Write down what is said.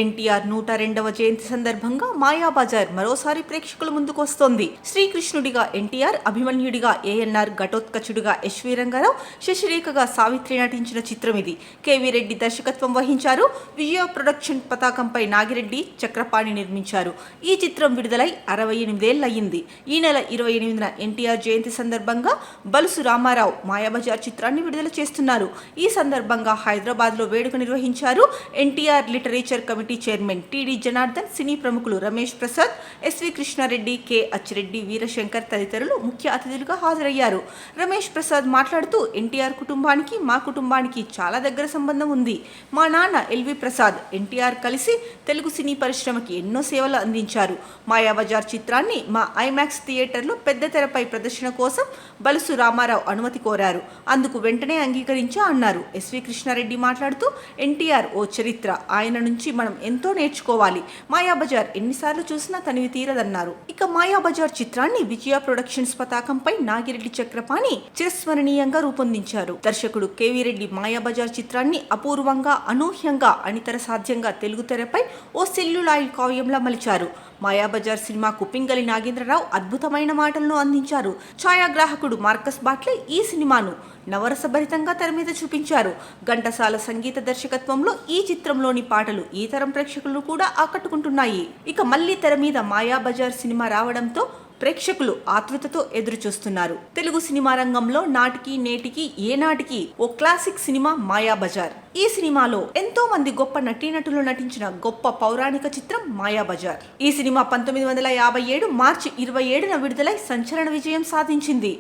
ఎన్టీఆర్ 102వ జయంతి సందర్భంగా మాయాబజార్ మరోసారి ప్రేక్షకుల ముందుకు వస్తోంది. శ్రీకృష్ణుడిగా ఎన్టీఆర్, అభిమన్యుడిగా ఏఎన్ఆర్, ఘటోత్కచుడిగా ఎస్వి రంగారావు, శశిరేఖగా సావిత్రి నటించిన చిత్రం ఇది. కేవీ రెడ్డి దర్శకత్వం వహించారు. విజయ ప్రొడక్షన్ పతాకంపై నాగిరెడ్డి, చక్రపాణి నిర్మించారు. ఈ చిత్రం విడుదలై 68 ఏళ్లయ్యింది. ఈ నెల 28న ఎన్టీఆర్ జయంతి సందర్భంగా బలుసు రామారావు మాయాబజార్ చిత్రాన్ని విడుదల చేస్తున్నారు. ఈ సందర్భంగా హైదరాబాద్లో వేడుక నిర్వహించారు. NTR literature committee chairman TD Janardhan, సినీ ప్రముఖులు రమేష్ ప్రసాద్, ఎస్వి కృష్ణారెడ్డి, కె అచ్చిరెడ్డి, వీరశంకర్ తదితరులు ముఖ్య అతిథులుగా హాజరయ్యారు. రమేష్ ప్రసాద్ మాట్లాడుతూ, ఎన్టీఆర్ కుటుంబానికి మా కుటుంబానికి చాలా దగ్గర సంబంధం ఉంది. మా నాన్న ఎల్వి ప్రసాద్, ఎన్టీఆర్ కలిసి తెలుగు సినీ పరిశ్రమకి ఎన్నో సేవలు అందించారు. మాయాబజార్ చిత్రాన్ని మా ఐమాక్స్ థియేటర్లో పెద్ద తెరపై ప్రదర్శన కోసం బలుసు రామారావు అనుమతి కోరారు. అందుకు వెంటనే అంగీకరించా అన్నారు. ఎస్వి కృష్ణారెడ్డి మాట్లాడుతూ, ఎన్టీఆర్ ఓ చరిత్ర, ఆయన నుంచి మనం ఎంతో నేర్చుకోవాలి. మాయాబజార్ ఎన్నిసార్లు చూసినా తనివి తీరదన్నారు. ఇక మాయాబజార్ చిత్రాన్ని విజయ ప్రొడక్షన్స్ పతాకంపై నాగిరెడ్డి, చక్రపాణి చిరస్మరణీయంగా రూపొందించారు. దర్శకుడు కేవీ రెడ్డి మాయాబజార్ చిత్రాన్ని అపూర్వంగా, అనూహ్యంగా, అనితర సాధ్యంగా తెలుగు తెరపై ఓ సెల్యులాయిడ్ కావ్యంలా మలిచారు. మాయాబజార్ సినిమాకు పింగళి నాగేంద్రరావు అద్భుతమైన మాటలను అందించారు. ఛాయాగ్రాహకుడు మార్కస్ బాట్లే ఈ సినిమాను నవరసభరితంగా తెర మీద చూపించారు. ఘంటసాల సంగీత దర్శకత్వంలో ఈ చిత్రంలోని పాటలు ఈ తరం ప్రేక్షకులను కూడా ఆకట్టుకుంటున్నాయి. ఇక మళ్లీ తెర మీద మాయాబజార్ సినిమా రావడంతో ప్రేక్షకులు ఆతృతతో ఎదురు చూస్తున్నారు. తెలుగు సినిమా రంగంలో నాటికి నేటికి ఏనాటికి ఓ క్లాసిక్ సినిమా మాయాబజార్. ఈ సినిమాలో ఎంతో మంది గొప్ప నటీనటులు నటించిన గొప్ప పౌరాణిక చిత్రం మాయాబజార్. ఈ సినిమా 1957 మార్చి 27న విడుదలై సంచలన విజయం సాధించింది.